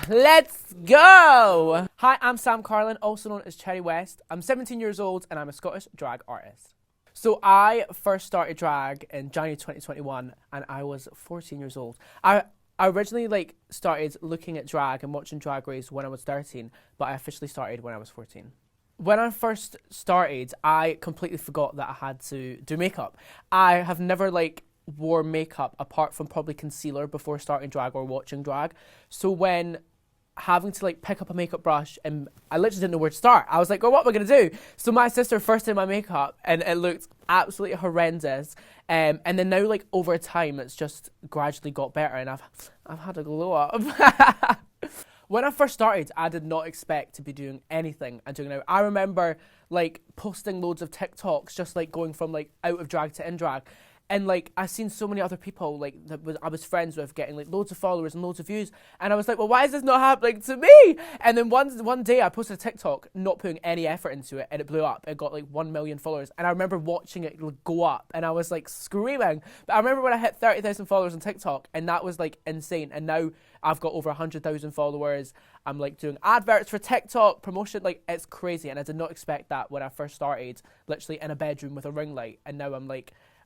Let's go! Hi, I'm Sam Carlin, also known as Cherry West. I'm 17 years old and I'm a Scottish drag artist. So I first started drag in January 2021 and I was 14 years old. I originally started looking at drag and watching Drag Race when I was 13, but I officially started when I was 14. When I first started, I completely forgot that I had to do makeup. I have never wore makeup apart from probably concealer before starting drag or watching drag. So when having to pick up a makeup brush and I literally didn't know where to start. I was like, oh, what am I going to do? So my sister first did my makeup and it looked absolutely horrendous. And then now over time, it's just gradually got better and I've had a glow up. When I first started, I did not expect to be doing anything I'm doing now. I remember posting loads of TikToks, just going from out of drag to in drag. And I seen so many other people that I was friends with getting loads of followers and loads of views. And I was like, well, why is this not happening to me? And then one day I posted a TikTok, not putting any effort into it, and it blew up. It got 1 million followers. And I remember watching it go up and I was screaming. But I remember when I hit 30,000 followers on TikTok and that was insane. And now I've got over 100,000 followers. I'm doing adverts for TikTok, promotion, it's crazy. And I did not expect that when I first started, literally in a bedroom with a ring light. And now I'm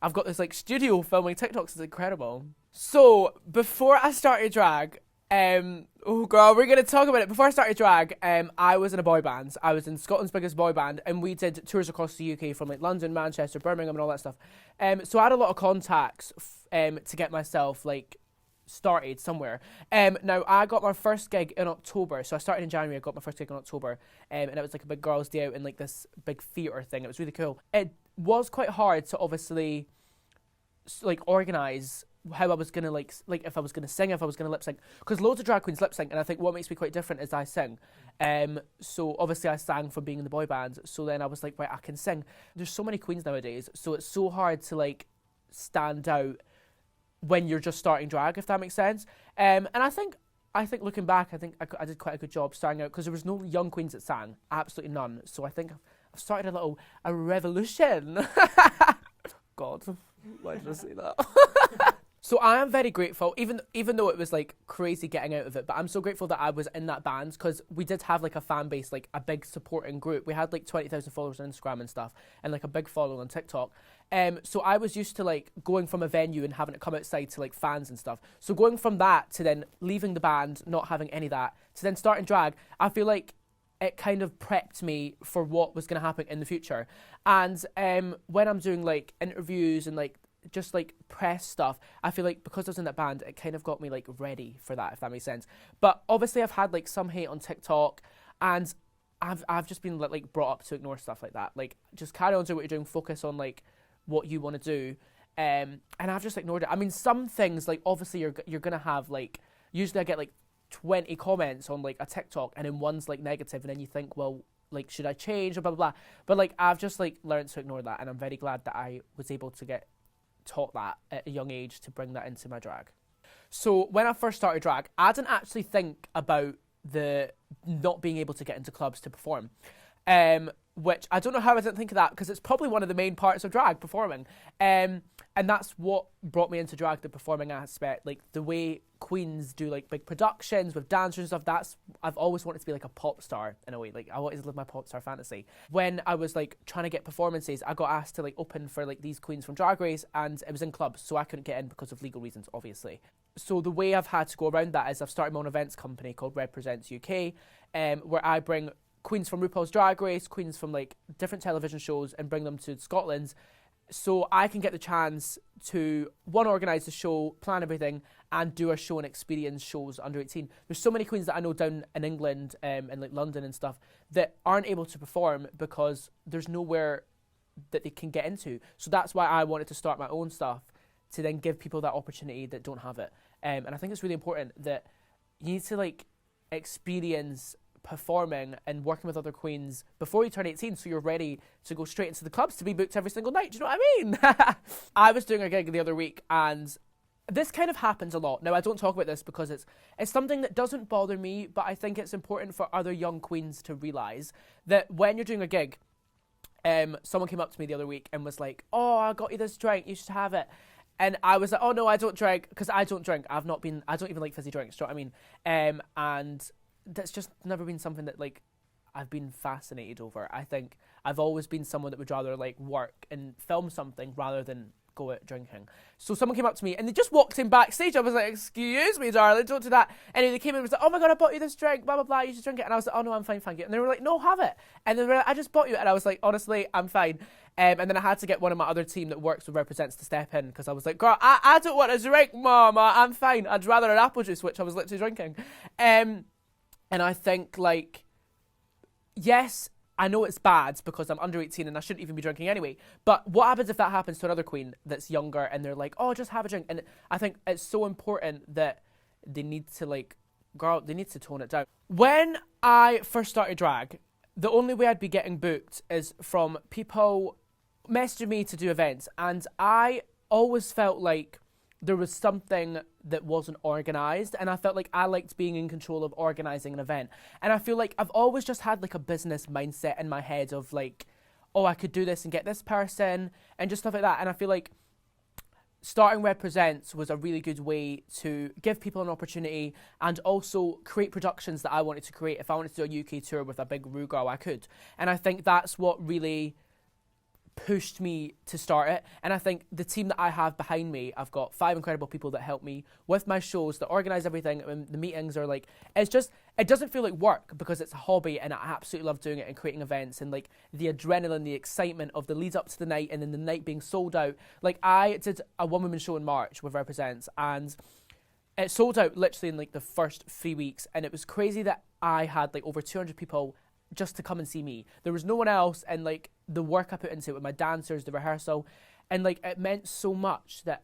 I've got this studio filming TikToks. It's incredible. So before I started drag, oh girl, we're gonna talk about it. Before I started drag, I was in a boy band. I was in Scotland's biggest boy band, and we did tours across the UK from London, Manchester, Birmingham, and all that stuff. So I had a lot of contacts to get myself started somewhere. Now I got my first gig in October. So I started in January. I got my first gig in October, and it was a big girls' day out in this big theatre thing. It was really cool. It was quite hard to obviously organise how I was gonna if I was gonna sing, if I was gonna lip sync, because loads of drag queens lip sync, and I think what makes me quite different is I sing. So obviously I sang from being in the boy band. So then I was like, right, I can sing. There's so many queens nowadays, so it's so hard to stand out when you're just starting drag, if that makes sense. And I think looking back, I think I did quite a good job starting out because there was no young queens that sang, absolutely none. So I think I've started a revolution. God, why did I say that? So I am very grateful, even though it was crazy getting out of it, but I'm so grateful that I was in that band because we did have a fan base, a big supporting group. We had 20,000 followers on Instagram and stuff, and a big following on TikTok. So I was used to going from a venue and having it come outside to fans and stuff. So going from that to then leaving the band, not having any of that, to then starting drag, I feel it kind of prepped me for what was going to happen in the future. And when I'm doing interviews and just press stuff, I feel because I was in that band, it kind of got me ready for that, if that makes sense. But obviously I've had some hate on TikTok, and I've just been brought up to ignore stuff like that. Just carry on doing what you're doing, focus on what you want to do. And I've just ignored it. I mean, some things obviously you're gonna have usually I get 20 comments on a TikTok, and then one's negative, and then you think, well, should I change or blah blah blah. But I've just learned to ignore that, and I'm very glad that I was able to get taught that at a young age to bring that into my drag. So when I first started drag, I didn't actually think about the not being able to get into clubs to perform, which I don't know how I didn't think of that, because it's probably one of the main parts of drag, performing. And that's what brought me into drag, the performing aspect, the way queens do big productions with dancers and stuff. I've always wanted to be a pop star in a way. I wanted to live my pop star fantasy. When I was trying to get performances, I got asked to open for these queens from Drag Race, and it was in clubs, so I couldn't get in because of legal reasons, obviously. So the way I've had to go around that is I've started my own events company called Represents UK, where I bring queens from RuPaul's Drag Race, queens from different television shows, and bring them to Scotland, so I can get the chance to, one, organise the show, plan everything, and do a show and experience shows under 18. There's so many queens that I know down in England and London and stuff that aren't able to perform because there's nowhere that they can get into. So that's why I wanted to start my own stuff, to then give people that opportunity that don't have it. And I think it's really important that you need to experience performing and working with other queens before you turn 18, so you're ready to go straight into the clubs to be booked every single night. Do you know what I mean? I was doing a gig the other week, and this kind of happens a lot. Now, I don't talk about this because it's something that doesn't bother me, but I think it's important for other young queens to realise that when you're doing a gig, someone came up to me the other week and was like, oh, I got you this drink, you should have it. And I was like, oh no, I don't drink, because I don't drink. I don't even like fizzy drinks, do you know what I mean? And that's just never been something that like I've been fascinated over. I think I've always been someone that would rather like work and film something rather than go out drinking. So someone came up to me and they just walked in backstage. I was like, excuse me, darling, don't do that. And they came in and was like, oh my God, I bought you this drink, blah, blah, blah, you should drink it. And I was like, oh no, I'm fine, thank you. And they were like, no, have it. And they were like, I just bought you it. And I was like, honestly, I'm fine. And then I had to get one of my other team that works with Represents to step in, because I was like, girl, I don't want a drink, mama, I'm fine. I'd rather an apple juice, which I was literally drinking. And I think, like, yes, I know it's bad because I'm under 18 and I shouldn't even be drinking anyway. But what happens if that happens to another queen that's younger and they're like, oh, just have a drink? And I think it's so important that they need to, like, girl, they need to tone it down. When I first started drag, the only way I'd be getting booked is from people messaging me to do events. And I always felt like there was something that wasn't organised, and I felt like I liked being in control of organising an event. And I feel like I've always just had like a business mindset in my head of like, oh, I could do this and get this person and just stuff like that. And I feel like starting Represents was a really good way to give people an opportunity and also create productions that I wanted to create. If I wanted to do a UK tour with a big Ru girl, I could. And I think that's what really pushed me to start it. And I think the team that I have behind me, I've got 5 incredible people that help me with my shows, that organise everything, and the meetings are like, it's just, it doesn't feel like work because it's a hobby, and I absolutely love doing it and creating events, and like the adrenaline, the excitement of the lead up to the night, and then the night being sold out. Like, I did a one-woman show in March with Represents, and it sold out literally in like the first 3 weeks, and it was crazy that I had like over 200 people just to come and see me. There was no one else, and like the work I put into it with my dancers, the rehearsal, and like it meant so much that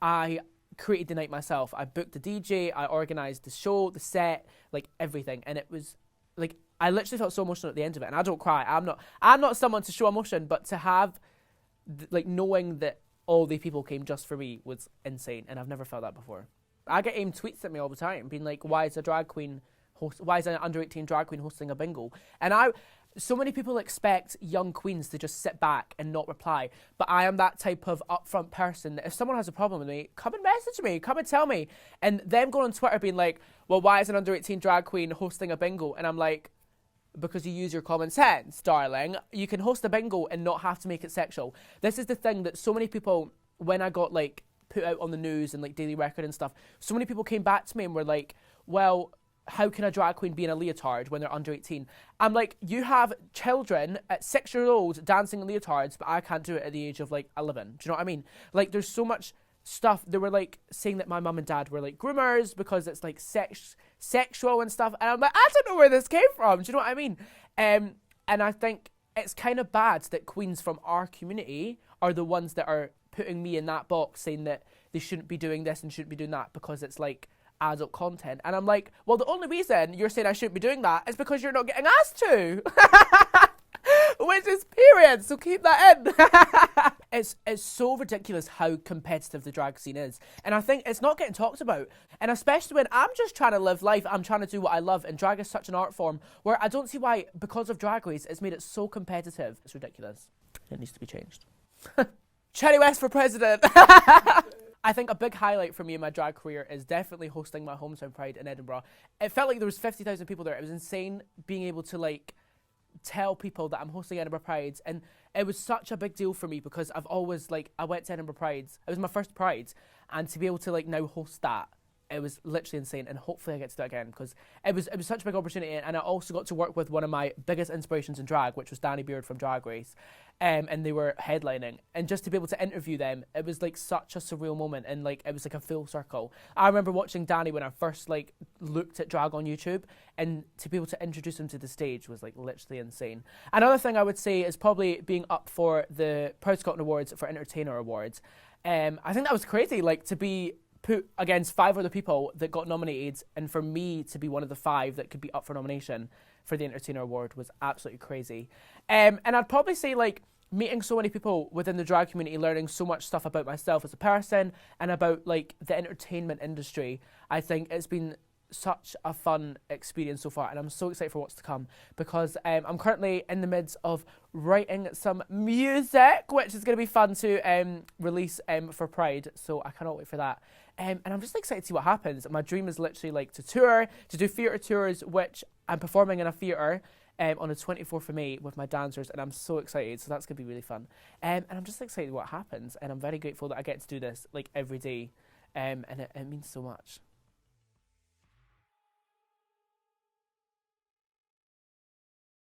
I created the night myself. I booked the DJ, I organised the show, the set, like everything, and it was like I literally felt so emotional at the end of it. And I don't cry. I'm not someone to show emotion, but to have like knowing that all the people came just for me was insane, and I've never felt that before. I get AIM tweets at me all the time, being like, "Why is a drag queen why is an under 18 drag queen hosting a bingo?" And so many people expect young queens to just sit back and not reply. But I am that type of upfront person that if someone has a problem with me, come and message me, come and tell me. And them going on Twitter being like, well, why is an under 18 drag queen hosting a bingo? And I'm like, because you use your common sense, darling. You can host a bingo and not have to make it sexual. This is the thing that so many people, when I got like put out on the news and like Daily Record and stuff, so many people came back to me and were like, well, how can a drag queen be in a leotard when they're under 18? I'm like, you have children at 6-year-olds dancing in leotards, but I can't do it at the age of like 11. Do you know what I mean? Like, there's so much stuff. They were like saying that my mum and dad were like groomers because it's like sexual and stuff. And I'm like, I don't know where this came from. Do you know what I mean? And I think it's kind of bad that queens from our community are the ones that are putting me in that box, saying that they shouldn't be doing this and shouldn't be doing that because it's like adult content. And I'm like, well, the only reason you're saying I shouldn't be doing that is because you're not getting asked to. Which is period, so keep that in. It's so ridiculous how competitive the drag scene is. And I think it's not getting talked about. And especially when I'm just trying to live life, I'm trying to do what I love, and drag is such an art form where I don't see why, because of Drag Race, it's made it so competitive. It's ridiculous. It needs to be changed. Cherry West for president. I think a big highlight for me in my drag career is definitely hosting my hometown pride in Edinburgh. It felt like there was 50,000 people there. It was insane being able to like tell people that I'm hosting Edinburgh Prides, and it was such a big deal for me because I've always like, I went to Edinburgh Prides. It was my first Pride, and to be able to like now host that, it was literally insane, and hopefully I get to do it again because it was such a big opportunity. And I also got to work with one of my biggest inspirations in drag, which was Danny Beard from Drag Race, and they were headlining, and just to be able to interview them, it was like such a surreal moment, and like it was like a full circle. I remember watching Danny when I first like looked at drag on YouTube, and to be able to introduce him to the stage was like literally insane. Another thing I would say is probably being up for the Proud Scotland Awards for Entertainer Awards. I think that was crazy, like to be put against 5 other people that got nominated, and for me to be one of the 5 that could be up for nomination for the Entertainer Award was absolutely crazy. And I'd probably say like meeting so many people within the drag community, learning so much stuff about myself as a person and about like the entertainment industry. I think it's been such a fun experience so far, and I'm so excited for what's to come, because I'm currently in the midst of writing some music, which is going to be fun to release for Pride, so I cannot wait for that. And I'm just excited to see what happens. My dream is literally like to tour, to do theatre tours, which I'm performing in a theatre on the 24th of May with my dancers, and I'm so excited, so that's going to be really fun. And I'm just excited what happens, and I'm very grateful that I get to do this like every day, and it means so much.